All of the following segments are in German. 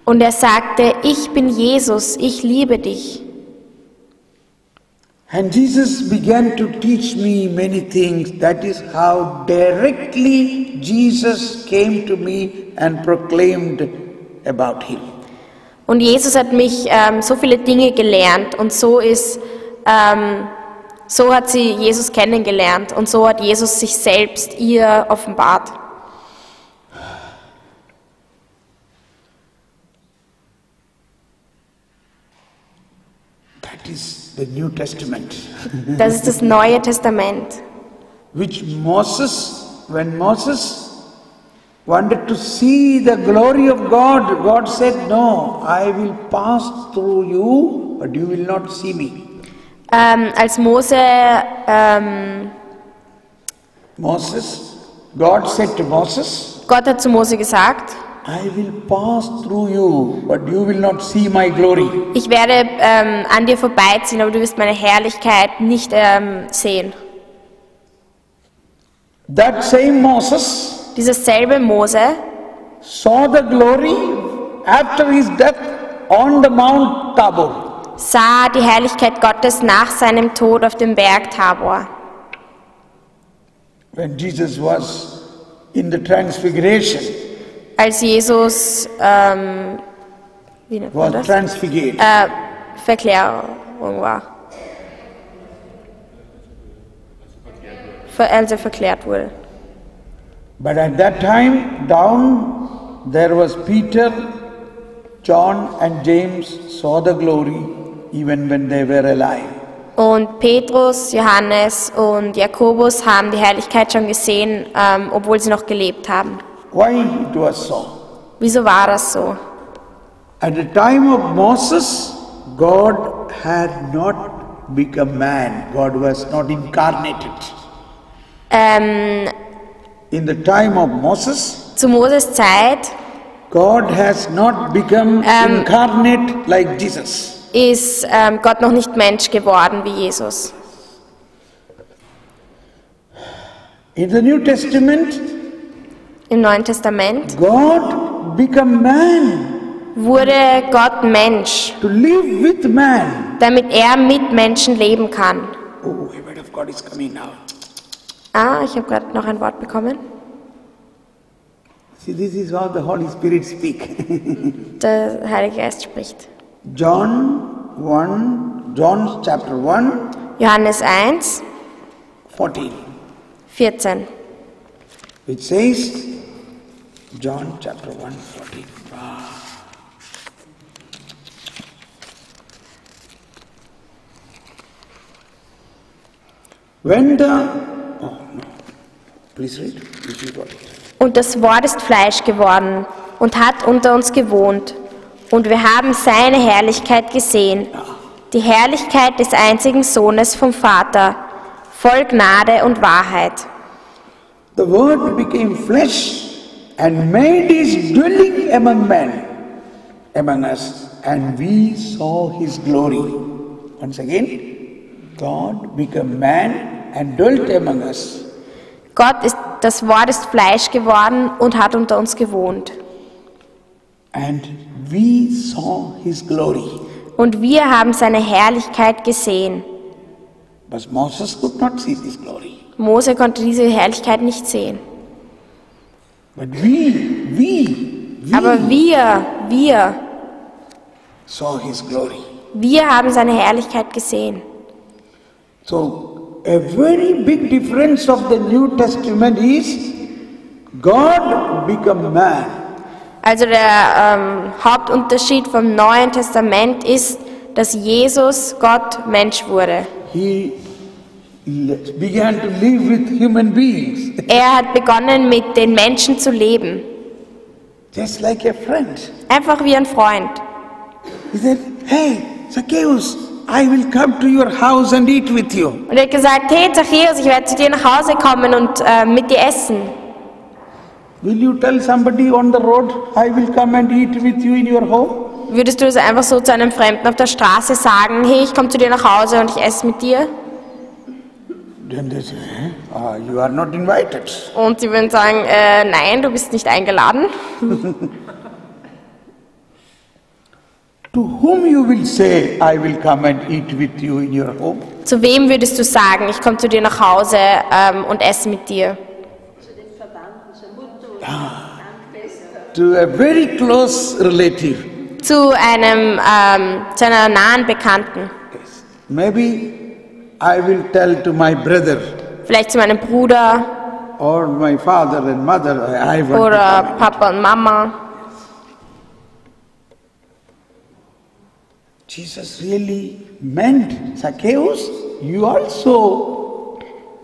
Und er sagte, ich bin Jesus, ich liebe dich. And Jesus began to teach me many things. That is how directly Jesus came to me and proclaimed about him. Und Jesus hat mich so viele Dinge gelernt und so hat sie Jesus kennengelernt und so hat Jesus sich selbst ihr offenbart. That is the New Testament. Das ist das Neue Testament. Which when Moses wanted to see the glory of God, God said, no, I will pass through you, but you will not see me. Als God said to Moses, Gott hat zu Mose gesagt, I will pass through you, but you will not see my glory. Ich werde an dir vorbeiziehen, aber du wirst meine Herrlichkeit nicht sehen. That same Moses, Dieser selbe Mose, saw the glory after his death on the Mount Tabor. Sah die Herrlichkeit Gottes nach seinem Tod auf dem Berg Tabor. When Jesus was in the Transfiguration, Als Jesus wie nennt man was das? transfigured. Verklärung war. Also verklärt wurde. But at that time, down there was Peter, John and James saw the glory even when they were alive. Und Petrus, Johannes und Jakobus haben die Herrlichkeit schon gesehen, obwohl sie noch gelebt haben. Why it was so? Wieso war das so? At the time of Moses, God had not become man. God was not incarnated. In the time of Moses, Zu Moses Zeit God has not become incarnate like Jesus. ist Gott noch nicht Mensch geworden wie Jesus. In the New Testament, Im Neuen Testament God became man wurde Gott Mensch, to live with man. damit er mit Menschen leben kann. Oh, a word of God is coming now. Ich habe gerade noch ein Wort bekommen. See, this is how the Holy Spirit speaks. Der Heilige Geist spricht. John chapter 1, Johannes 1, 14. 14. It says, John chapter 1, 14. Please read. If you got it. Und das Wort ist Fleisch geworden und hat unter uns gewohnt. Und wir haben seine Herrlichkeit gesehen, die Herrlichkeit des einzigen Sohnes vom Vater, voll Gnade und Wahrheit. The Word became flesh and made his dwelling among men, among us, and we saw his glory. Once again, God became man and dwelt among us. Das Wort ist Fleisch geworden und hat unter uns gewohnt. And we saw his glory. Und wir haben seine Herrlichkeit gesehen. But Moses could not see this glory. Mose konnte diese Herrlichkeit nicht sehen. But we Aber wir saw his glory. haben seine Herrlichkeit gesehen. So, a very big difference of the New Testament is God became man. Also der Hauptunterschied vom Neuen Testament ist, dass Jesus Gott Mensch wurde. He began to live with human beings. Er hat begonnen, mit den Menschen zu leben. Just like a friend. Einfach wie ein Freund. He said, hey, Zacchaeus, I will come to your house and eat with you. Und er hat gesagt, hey Zachäus, ich werde zu dir nach Hause kommen und mit dir essen. Will you tell somebody on the road, I will come and eat with you in your home? Würdest du das einfach so zu einem Fremden auf der Straße sagen, hey, ich komme zu dir nach Hause und ich esse mit dir? Then they say, you are not invited. Und sie würden sagen, nein, du bist nicht eingeladen. To whom you will say, I will come and eat with you in your home? Zu wem würdest du sagen, ich komme zu dir nach Hause und esse mit dir? To a very close relative. Zu einer nahen Bekannten. Yes. Maybe I will tell to my brother. Vielleicht zu meinem Bruder. Or my father and mother, I want Oder to come. Papa und Mama. Jesus really meant, Zacchaeus, you also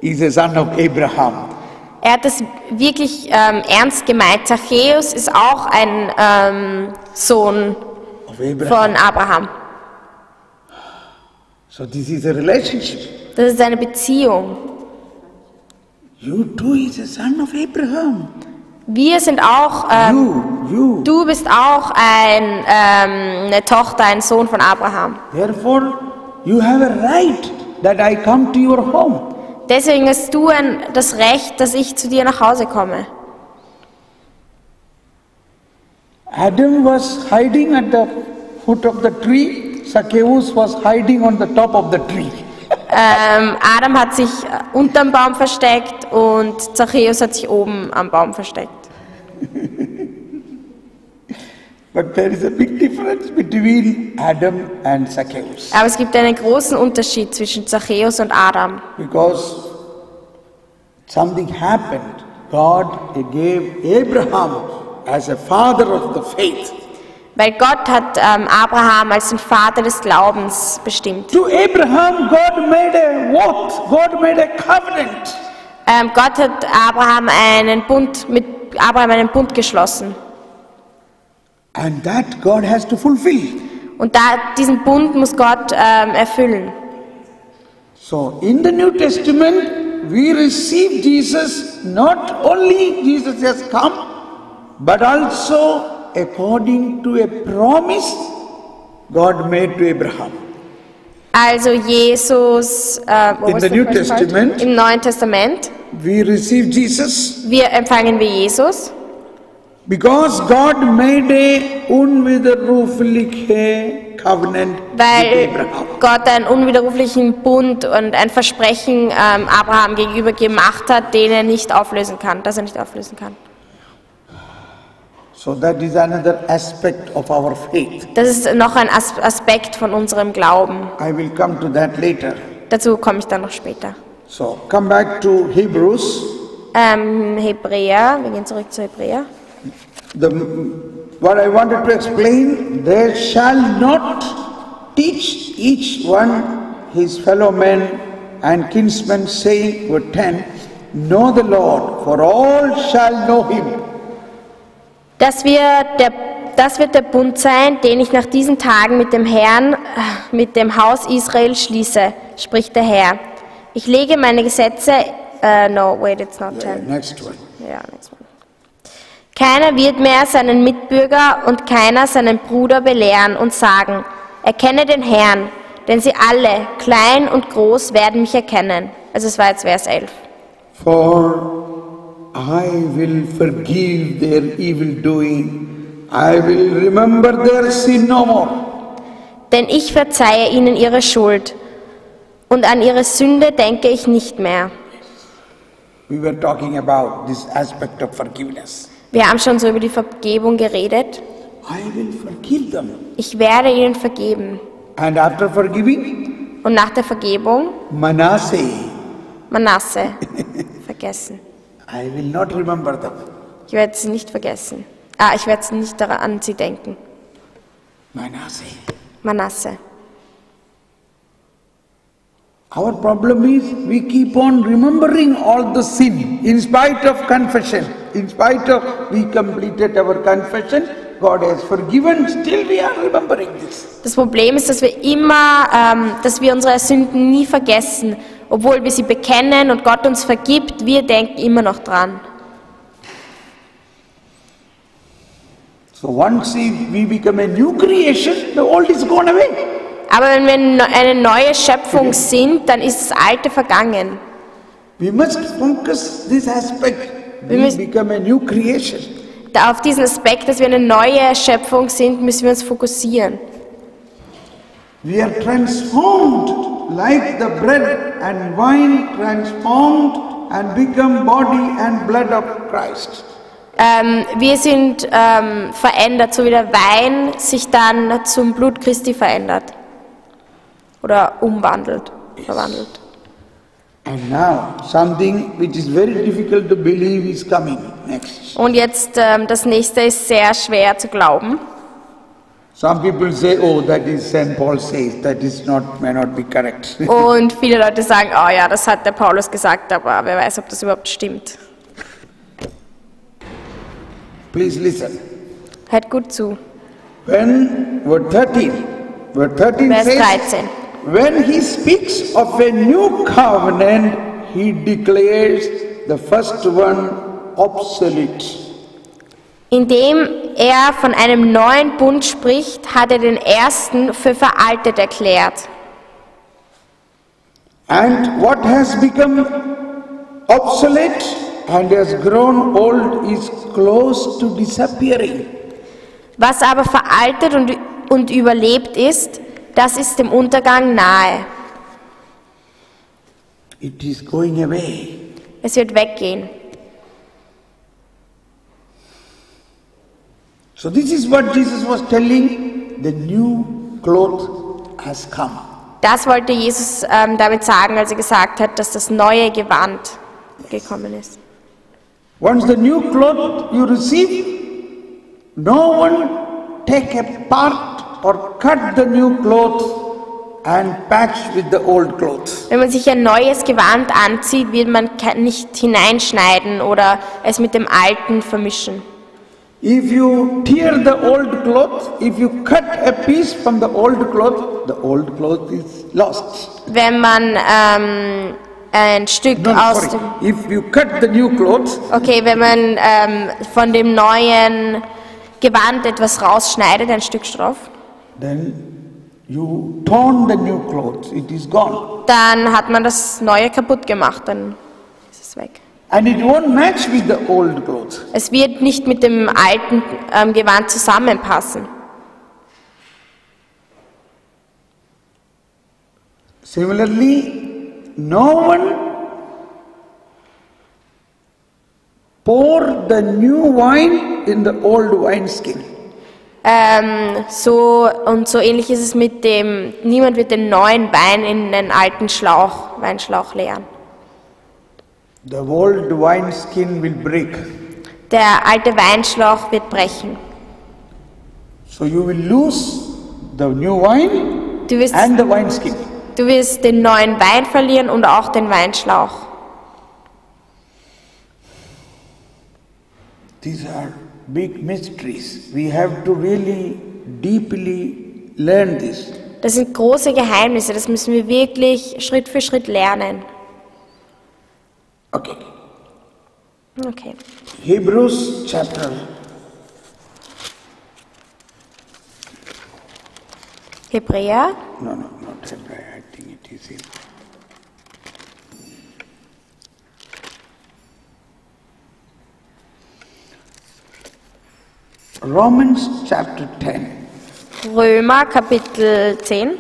is a son of Abraham. Er hat es wirklich ernst gemeint. Zachäus ist auch ein Sohn Of Abraham. von Abraham. So this is a relationship. Das ist eine Beziehung. You too is a son of Abraham. Wir sind auch, You. du bist auch eine Tochter, ein Sohn von Abraham. Therefore, you have a right that I come to your home. Deswegen hast du das Recht, dass ich zu dir nach Hause komme. Adam was hiding at the foot of the tree. Zacchaeus was hiding on the top of the tree. Adam hat sich unterm Baum versteckt und Zachäus hat sich oben am Baum versteckt. But there is a big difference between Adam and Zacchaeus. Aber es gibt einen großen Unterschied zwischen Zachäus und Adam. Because something happened. God gave Abraham as a father of the faith. Weil Gott hat Abraham als den Vater des Glaubens bestimmt. To Abraham, God made a oath. God made a covenant. Gott hat mit Abraham einen Bund geschlossen. And that God has to fulfill. Und diesen Bund muss Gott erfüllen. So in the New Testament, we receive Jesus, not only Jesus has come, but also according to a promise God made to Abraham. Also Jesus In the New Testament, im Neuen Testament, we receive Jesus empfangen wir Jesus, because God made a unwiderrufliche covenant with weil Abraham. Gott einen unwiderruflichen Bund und ein Versprechen Abraham gegenüber gemacht hat, den er nicht auflösen kann, das er nicht auflösen kann. So that is another aspect of our faith. Das ist noch ein Aspekt von unserem Glauben. I will come to that later. Dazu komme ich dann noch später. So come back to Hebrews. Hebräer, wir gehen zurück zu Hebräer. What I wanted to explain, they shall not teach each one his fellow men and kinsmen, saying, verse 10, know the Lord, for all shall know him. Das wird der Bund sein, den ich nach diesen Tagen mit dem Herrn, mit dem Haus Israel schließe, spricht der Herr. Ich lege meine Gesetze, it's not 10. Next one. Ja, next one. Keiner wird mehr seinen Mitbürger und keiner seinen Bruder belehren und sagen, erkenne den Herrn, denn sie alle, klein und groß, werden mich erkennen. Also es war jetzt Vers 11. For I will forgive their evil doing, I will remember their sin no more. Denn ich verzeihe ihnen ihre Schuld und an ihre Sünde denke ich nicht mehr. We were talking about this aspect of forgiveness. Wir haben schon so über die Vergebung geredet. I will forgive them. Ich werde ihnen vergeben. And after forgiving, Und nach der Vergebung, Manasseh, Manasse, vergessen. I will not remember them. Ich werde sie nicht vergessen. Ich werde nicht daran an sie denken. Manasseh. Manasse. Our problem is we keep on remembering all the sin in spite of confession. In spite of we completed our confession, God has forgiven, still we are remembering this. Das Problem ist, dass wir dass wir unsere Sünden nie vergessen, obwohl wir sie bekennen und Gott uns vergibt, wir denken immer noch dran. So once we become a new creation, the old is gone away. Aber wenn wir eine neue Schöpfung sind, dann ist das Alte vergangen. We must focus this aspect. We become a new creation. Auf diesen Aspekt, dass wir eine neue Schöpfung sind, müssen wir uns fokussieren. We are transformed like the bread and wine transformed and become body and blood of Christ. Wir sind verändert, so wie der Wein sich dann zum Blut Christi verändert oder verwandelt. And now something which is very difficult to believe is coming next. Und jetzt das nächste ist sehr schwer zu glauben. Some people say, oh, that is St. Paul says, that is may not be correct. Und viele Leute sagen, oh ja, das hat der Paulus gesagt, aber wer weiß, ob das überhaupt stimmt. Please listen. Hört gut zu. When, Vers 13 Vers says, 13. when he speaks of a new covenant, he declares the first one obsolete. Indem er von einem neuen Bund spricht, hat er den ersten für veraltet erklärt. And what has become obsolete and has grown old is close to disappearing. Was aber veraltet und überlebt ist, das ist dem Untergang nahe. It is going away. Es wird weggehen. So this is what Jesus was telling, the new cloth has come. Das wollte Jesus damit sagen, als er gesagt hat, dass das neue Gewand gekommen ist. Once the new cloth you receive, no one take apart or cut the new cloth and patch with the old cloth. Wenn man sich ein neues Gewand anzieht, wird man nicht hineinschneiden oder es mit dem alten vermischen. If you tear the old cloth, if you cut a piece from the old cloth is lost. Wenn man ein Stück aus dem... If you cut the new cloth, Okay, wenn man von dem neuen Gewand etwas rausschneidet, ein Stück Stoff, then you torn the new cloth, it is gone. dann hat man das neue kaputt gemacht, dann ist es weg. And it won't match with the old cloth. Es wird nicht mit dem alten Gewand zusammenpassen. Similarly, no one pour the new wine in the old wineskin. So ähnlich ist es mit dem, niemand wird den neuen Wein in den alten Weinschlauch leeren. The old wineskin will break. Der alte Weinschlauch wird brechen. So you will lose the new wine and the wineskin. Du wirst den neuen Wein verlieren und auch den Weinschlauch. These are big mysteries. We have to really deeply learn this. Das sind große Geheimnisse, das müssen wir wirklich Schritt für Schritt lernen. Okay. Okay. Hebrews chapter. Hebräer. No, not Hebrew. I think it is in. Romans chapter 10. Römer Kapitel 10.